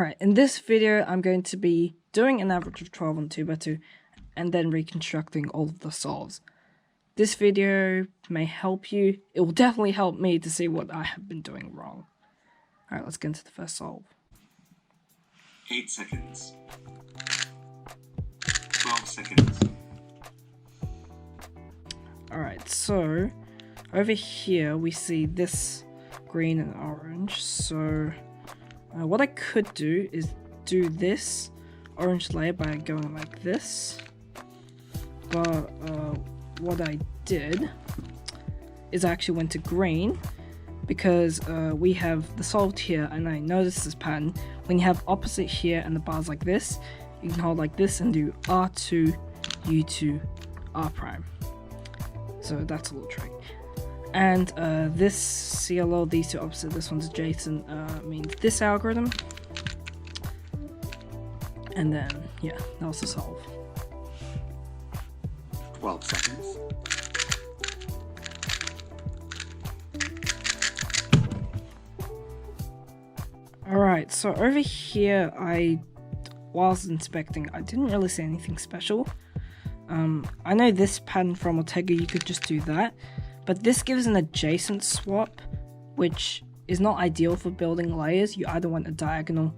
Alright, in this video I'm going to be doing an average of 12 on 2x2 and then reconstructing all of the solves. This video may help you. It will definitely help me to see what I have been doing wrong. Alright, let's get into the first solve. 8 seconds. 12 seconds. Alright, so over here we see this green and orange. So what I could do is do this orange layer by going like this. But what I did is I actually went to green because we have the solved here, and I noticed this pattern. When you have opposite here and the bars like this, you can hold like this and do R2, U2, R prime. So that's a little trick. And this CLO, these two opposite, this one's adjacent, means this algorithm. And then, yeah, that was the solve. 12 seconds. Alright, so over here, whilst inspecting, I didn't really see anything special. I know this pattern from Ortega, you could just do that. But this gives an adjacent swap, which is not ideal for building layers. You either want a diagonal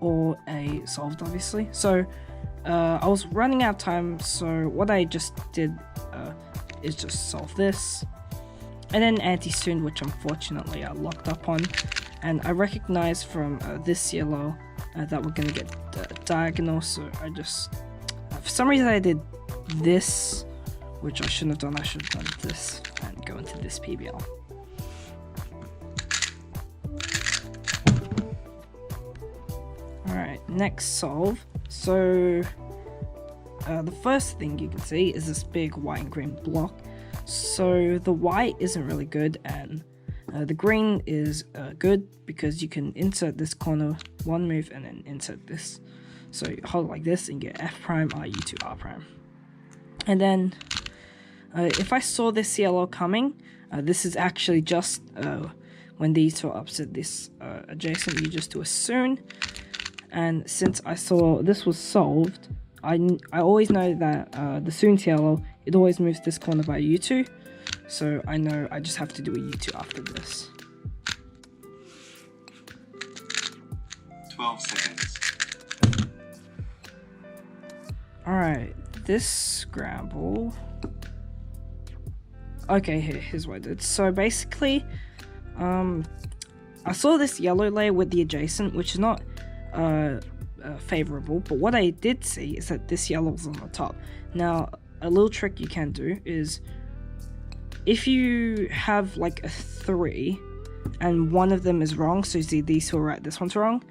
or a solved, obviously. So I was running out of time, so what I just did is just solve this. And then anti-student, which unfortunately I locked up on. And I recognized from this CLO that we're going to get diagonal, so I just... for some reason I did this, which I shouldn't have done. I should have done this and go into this PBL. Alright, next solve. So the first thing you can see is this big white and green block. So the white isn't really good, and the green is good because you can insert this corner one move and then insert this. So you hold it like this and get F prime, RU2, R prime. And then if I saw this CLO coming, this is actually just when these two are opposite this adjacent, you just do a soon. And since I saw this was solved, I always know that the soon CLO, it always moves this corner by U2. So I know I just have to do a U2 after this. 12 seconds. Alright, this scramble... Okay, here's what I did. So basically, I saw this yellow layer with the adjacent, which is not favorable, but what I did see is that this yellow was on the top. Now, a little trick you can do is, if you have like a 3, and one of them is wrong, so you see these two are right, this one's wrong,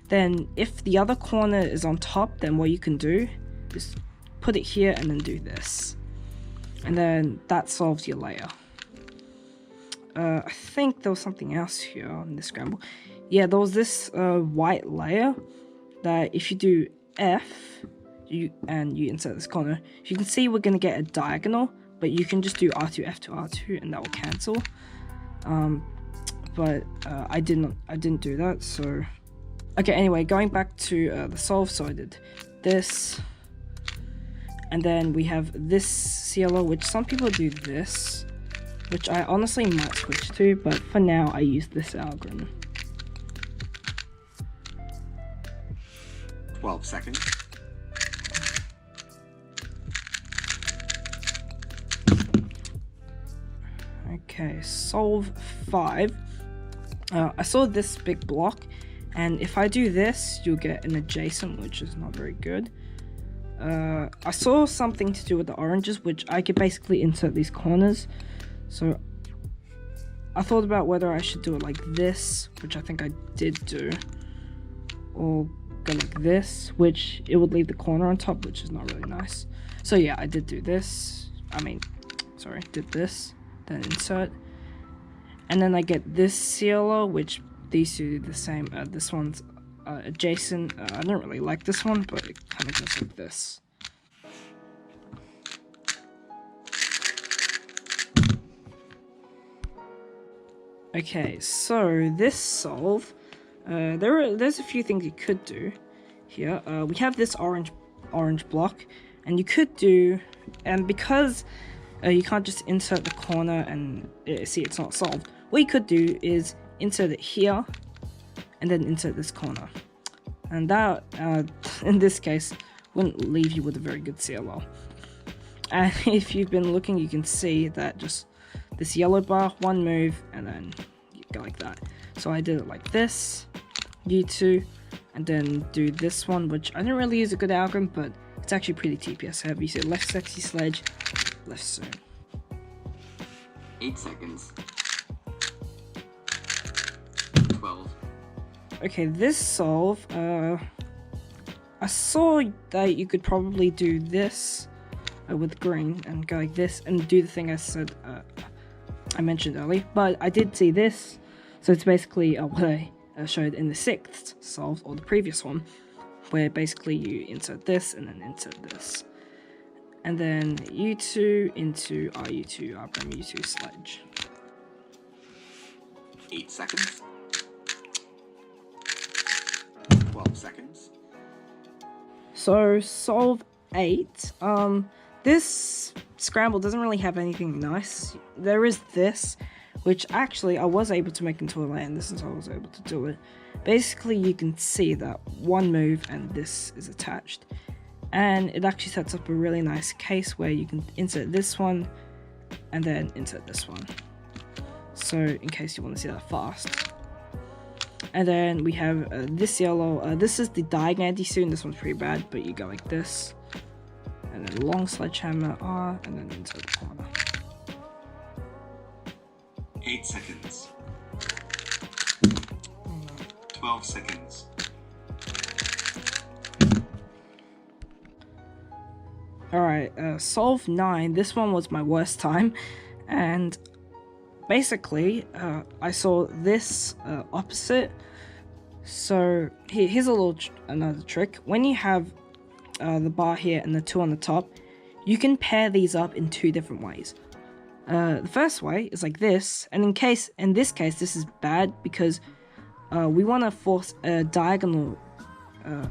then if the other corner is on top, then what you can do is put it here and then do this. And then that solves your layer. I think there was something else here on this scramble. Yeah, there was this white layer that if you do F, and you insert this corner, you can see we're going to get a diagonal, but you can just do R2, F2, R2, and that will cancel. But I didn't do that, so... Okay, anyway, going back to the solve, so I did this. And then we have this CLO, which some people do this, which I honestly might switch to, but for now I use this algorithm. 12 seconds. Okay, solve 5. I saw this big block, and if I do this, you'll get an adjacent, which is not very good. I saw something to do with the oranges, which I could basically insert these corners. So I thought about whether I should do it like this, which I think I did do, or go like this, which it would leave the corner on top, which is not really nice. So yeah, I did do this. Did this, then insert. And then I get this CLO, which these two do the same. This one's adjacent. I don't really like this one, but it kind of goes like this. Okay, so this solve, There's a few things you could do here. We have this orange block, and you could do, and because you can't just insert the corner and see it's not solved, what you could do is insert it here and then insert this corner, and that in this case wouldn't leave you with a very good CLL. And if you've been looking, you can see that just this yellow bar, one move, and then you go like that. So I did it like this, U2, and then do this one, which I didn't really use a good algorithm, but it's actually pretty TPS heavy. So left sexy sledge, left soon. 8 seconds. 12. Okay, this solve, I saw that you could probably do this with green and go like this and do the thing I said I mentioned earlier, but I did see this, so it's basically what I showed in the 6th solve, or the previous one, where basically you insert this and then insert this, and then U2 into RU2, R'Prime U2 sledge. 8 seconds. 12 seconds. So solve 8, this scramble doesn't really have anything nice. There is this, which actually I was able to make into a land. This is how I was able to do it. Basically, you can see that one move and this is attached, and it actually sets up a really nice case where you can insert this one and then insert this one, so in case you want to see that fast. And then we have this yellow, this is the Dying Anti-Soon. This one's pretty bad, but you go like this, and then long sledgehammer R, and then insert the corner. 8 seconds. 12 seconds. Alright, solve 9. This one was my worst time, and basically I saw this opposite. So here's a little another trick. When you have the bar here and the 2 on the top, you can pair these up in 2 different ways. The first way is like this, and in this case this is bad because we want to force a diagonal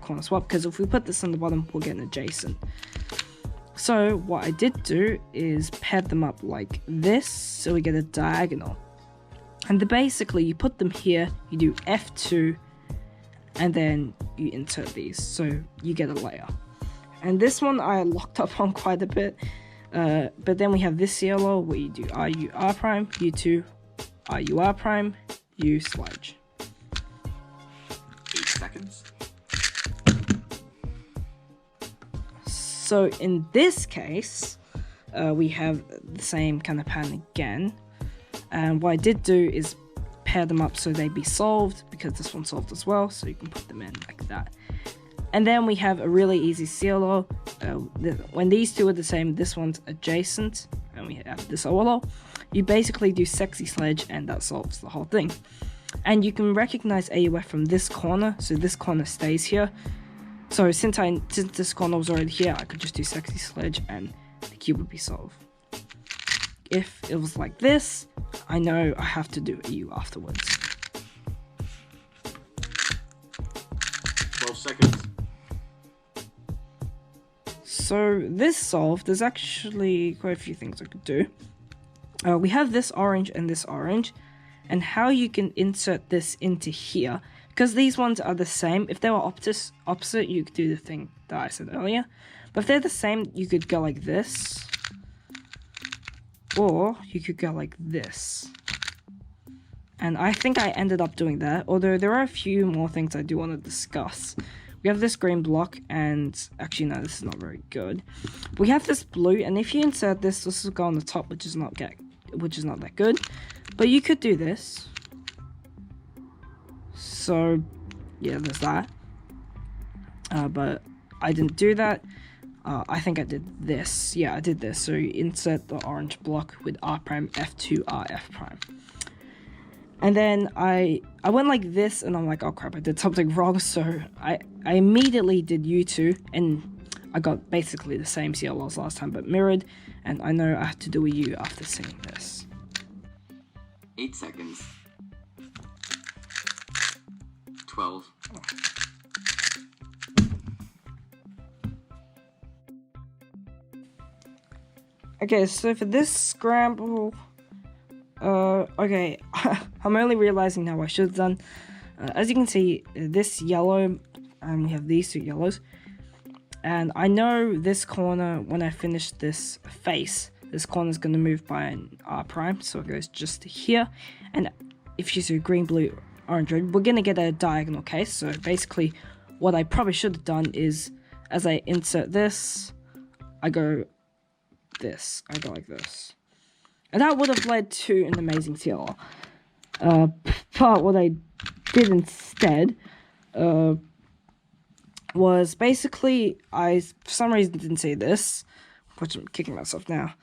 corner swap, because if we put this on the bottom we'll get an adjacent. So what I did do is pair them up like this, so we get a diagonal. And then basically you put them here, you do F2, and then you insert these, so you get a layer. And this one I locked up on quite a bit, but then we have this yellow where you do RU R'Prime, U2, RU R'Prime, U sledge. 8 seconds. So in this case, we have the same kind of pattern again, and what I did do is pair them up so they'd be solved, because this one's solved as well, so you can put them in like that. And then we have a really easy CLO. When these two are the same, this one's adjacent, and we have this OLO. You basically do sexy sledge, and that solves the whole thing. And you can recognize AUF from this corner, so this corner stays here. So since this corner was already here, I could just do sexy sledge, and the cube would be solved. If it was like this, I know I have to do a U afterwards. 12 seconds. So this solve, there's actually quite a few things I could do. We have this orange and this orange, and how you can insert this into here, because these ones are the same. If they were opposite, you could do the thing that I said earlier. But if they're the same, you could go like this, or you could go like this. And I think I ended up doing that, although there are a few more things I do want to discuss. We have this green block, and actually no, this is not very good. We have this blue, and if you insert this, this will go on the top, which is not that good. But you could do this. So yeah, there's that. But I didn't do that. I think I did this. Yeah, I did this. So you insert the orange block with R'Prime, F2, R, F'Prime. And then I went like this, and I'm like, oh crap, I did something wrong. So I immediately did U2, and I got basically the same CLL as last time, but mirrored. And I know I have to do a U after seeing this. 8 seconds. 12. Okay, so for this scramble, okay, I'm only realizing now what I should have done. As you can see, this yellow, and we have these two yellows. And I know this corner, when I finish this face, this corner is going to move by an R prime, so it goes just here. And if you see green, blue, orange, red, we're going to get a diagonal case. So basically, what I probably should have done is, as I insert this, I go this. I go like this. And that would have led to an amazing CLR. But what I did instead, was basically, I for some reason didn't see this, which I'm kicking myself now.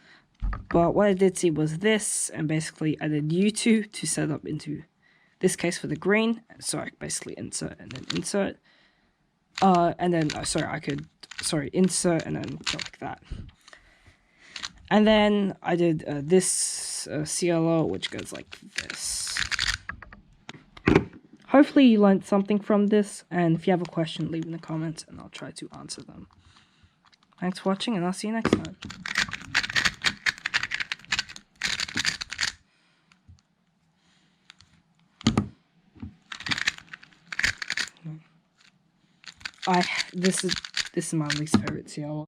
But what I did see was this, and basically I did U2 to set up into this case for the green. So I basically insert and then insert. And then, insert and then go like that. And then I did this CLO, which goes like this. Hopefully you learned something from this, and if you have a question, leave in the comments, and I'll try to answer them. Thanks for watching, and I'll see you next time. This is my least favorite CLO.